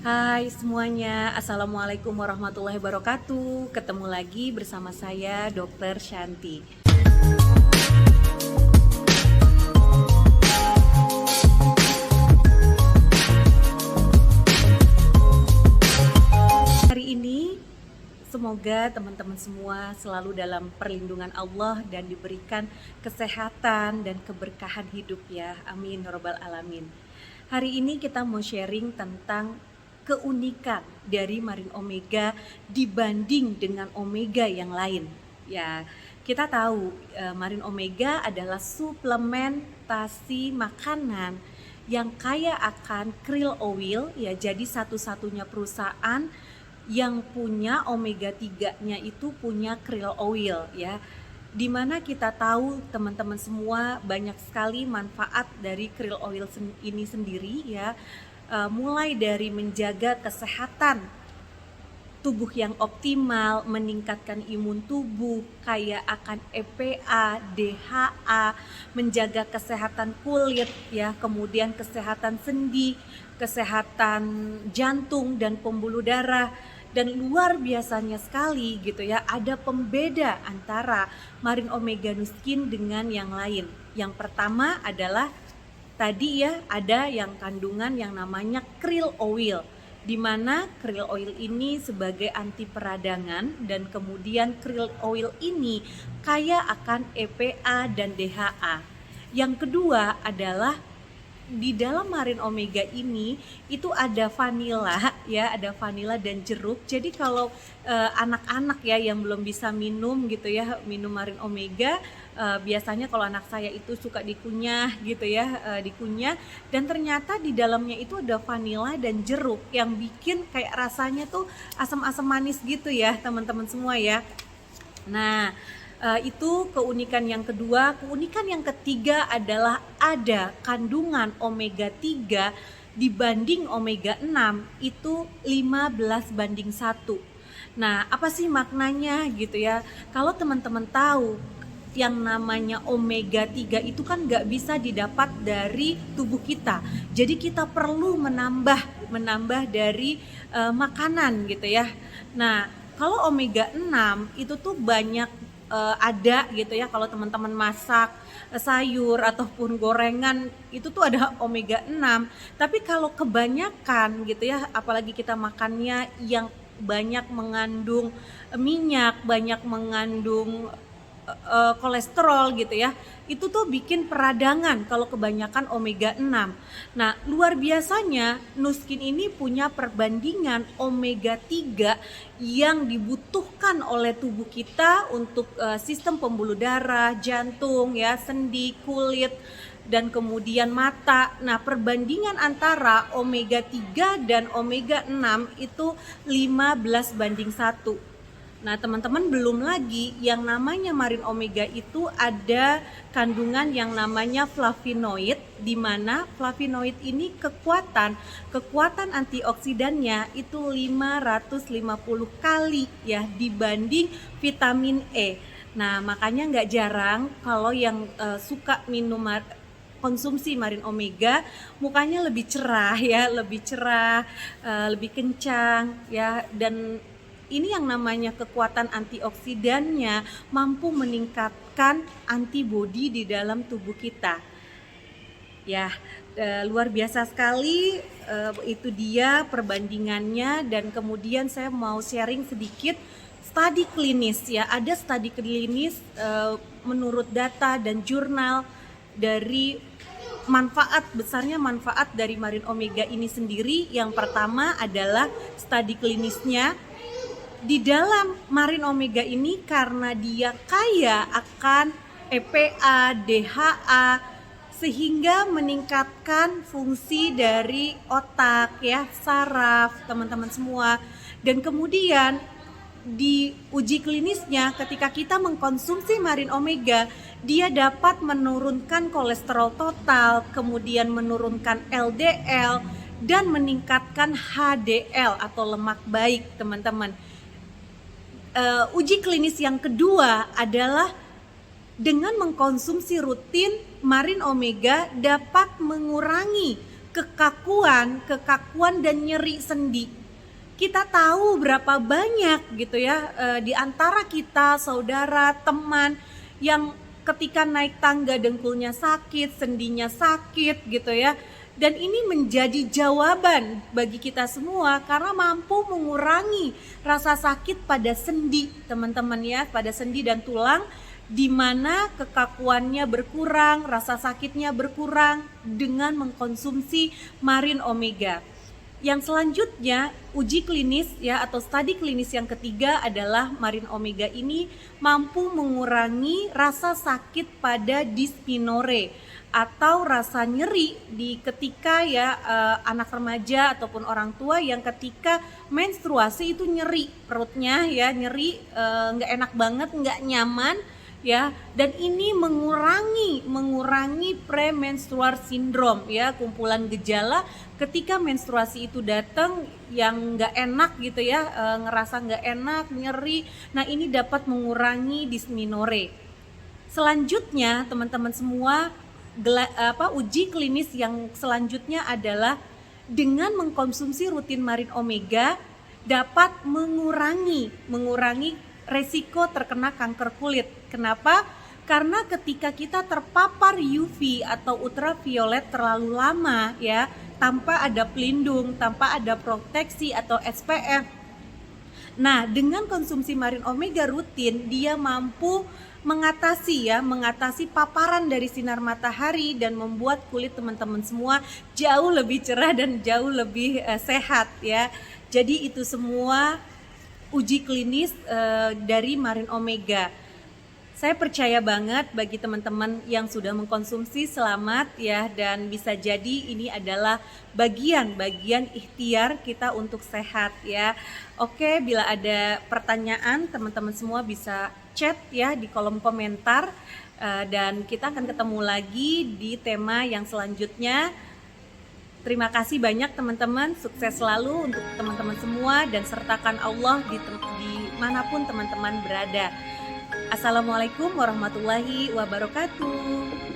Hai semuanya, Assalamualaikum warahmatullahi wabarakatuh. Ketemu lagi bersama saya Dr. Shanti. Hari ini semoga teman-teman semua selalu dalam perlindungan Allah dan diberikan kesehatan dan keberkahan hidup ya. Amin ya rabbal alamin. Hari ini kita mau sharing tentang keunikan dari Marin Omega dibanding dengan omega yang lain. Ya, kita tahu Marin Omega adalah suplementasi makanan yang kaya akan krill oil ya. Jadi satu-satunya perusahaan yang punya omega 3-nya itu punya krill oil ya. Dimana kita tahu teman-teman semua banyak sekali manfaat dari krill oil ini sendiri ya, mulai dari menjaga kesehatan tubuh yang optimal, meningkatkan imun tubuh, kaya akan EPA, DHA, menjaga kesehatan kulit ya, kemudian kesehatan sendi, kesehatan jantung dan pembuluh darah. Dan luar biasanya sekali gitu ya, ada pembeda antara Marin Omega Nuskin dengan yang lain. Yang pertama adalah tadi ya, ada yang kandungan yang namanya krill oil, di mana krill oil ini sebagai anti peradangan, dan kemudian krill oil ini kaya akan EPA dan DHA. Yang kedua adalah di dalam Marin Omega ini itu ada vanila ya, ada vanila dan jeruk. Jadi kalau anak-anak ya yang belum bisa minum gitu ya, minum Marin Omega, biasanya kalau anak saya itu suka dikunyah gitu ya, dikunyah, dan ternyata di dalamnya itu ada vanila dan jeruk yang bikin kayak rasanya tuh asam-asam manis gitu ya teman-teman semua ya. Nah, itu keunikan yang kedua. Keunikan yang ketiga adalah ada kandungan omega 3 dibanding omega 6 itu 15:1. Nah, apa sih maknanya gitu ya? Kalau teman-teman tahu yang namanya omega 3 itu kan nggak bisa didapat dari tubuh kita. Jadi kita perlu menambah dari makanan gitu ya. Nah, kalau omega 6 itu tuh banyak ada gitu ya, kalau teman-teman masak sayur ataupun gorengan itu tuh ada omega 6. Tapi kalau kebanyakan gitu ya, apalagi kita makannya yang banyak mengandung minyak, banyak mengandung kolesterol gitu ya, itu tuh bikin peradangan kalau kebanyakan omega 6. Nah, luar biasanya Nuskin ini punya perbandingan omega 3 yang dibutuhkan oleh tubuh kita untuk sistem pembuluh darah, jantung ya, sendi, kulit, dan kemudian mata. Nah, perbandingan antara omega 3 dan omega 6 itu 15:1. Nah, teman-teman, belum lagi yang namanya Marin Omega itu ada kandungan yang namanya flavonoid, di mana flavonoid ini kekuatan antioksidannya itu 550 kali ya dibanding vitamin E. Nah, makanya nggak jarang kalau yang suka minum konsumsi Marin Omega, mukanya lebih cerah ya, lebih cerah, lebih kencang ya, dan ini yang namanya kekuatan antioksidannya mampu meningkatkan antibodi di dalam tubuh kita. Ya, luar biasa sekali, itu dia perbandingannya. Dan kemudian saya mau sharing sedikit studi klinis ya. Ada studi klinis menurut data dan jurnal dari besarnya manfaat dari Marin Omega ini sendiri. Yang pertama adalah studi klinisnya. Di dalam Marin Omega ini karena dia kaya akan EPA, DHA, sehingga meningkatkan fungsi dari otak ya, saraf teman-teman semua. Dan kemudian di uji klinisnya ketika kita mengkonsumsi Marin Omega, dia dapat menurunkan kolesterol total, kemudian menurunkan LDL, dan meningkatkan HDL atau lemak baik teman-teman. Uji klinis yang kedua adalah dengan mengkonsumsi rutin Marin Omega dapat mengurangi kekakuan dan nyeri sendi. Kita tahu berapa banyak gitu ya di antara kita, saudara, teman yang ketika naik tangga dengkulnya sakit, sendinya sakit gitu ya. Dan ini menjadi jawaban bagi kita semua karena mampu mengurangi rasa sakit pada sendi, teman-teman ya, pada sendi dan tulang, di mana kekakuannya berkurang, rasa sakitnya berkurang dengan mengkonsumsi Marin Omega. Yang selanjutnya, uji klinis ya atau studi klinis yang ketiga adalah Marin Omega ini mampu mengurangi rasa sakit pada dysmenorrhea atau rasa nyeri di ketika ya anak remaja ataupun orang tua yang ketika menstruasi itu nyeri perutnya ya, nyeri, nggak enak banget, nggak nyaman ya, dan ini mengurangi premenstrual syndrome ya, kumpulan gejala ketika menstruasi itu datang yang nggak enak gitu ya, ngerasa nggak enak, nyeri. Nah ini dapat mengurangi dysmenorrhea. Selanjutnya teman-teman semua, uji klinis yang selanjutnya adalah dengan mengkonsumsi rutin Marin Omega dapat mengurangi resiko terkena kanker kulit. Kenapa? Karena ketika kita terpapar UV atau ultraviolet terlalu lama ya, tanpa ada pelindung, tanpa ada proteksi atau SPF. Nah, dengan konsumsi Marin Omega rutin, dia mampu mengatasi paparan dari sinar matahari dan membuat kulit teman-teman semua jauh lebih cerah dan jauh lebih sehat ya. Jadi itu semua uji klinis dari Marin Omega. Saya percaya banget bagi teman-teman yang sudah mengkonsumsi, selamat ya, dan bisa jadi ini adalah bagian ikhtiar kita untuk sehat ya. Oke, bila ada pertanyaan teman-teman semua bisa chat ya di kolom komentar, dan kita akan ketemu lagi di tema yang selanjutnya. Terima kasih banyak teman-teman, sukses selalu untuk teman-teman semua dan sertakan Allah di manapun teman-teman berada. Assalamualaikum warahmatullahi wabarakatuh.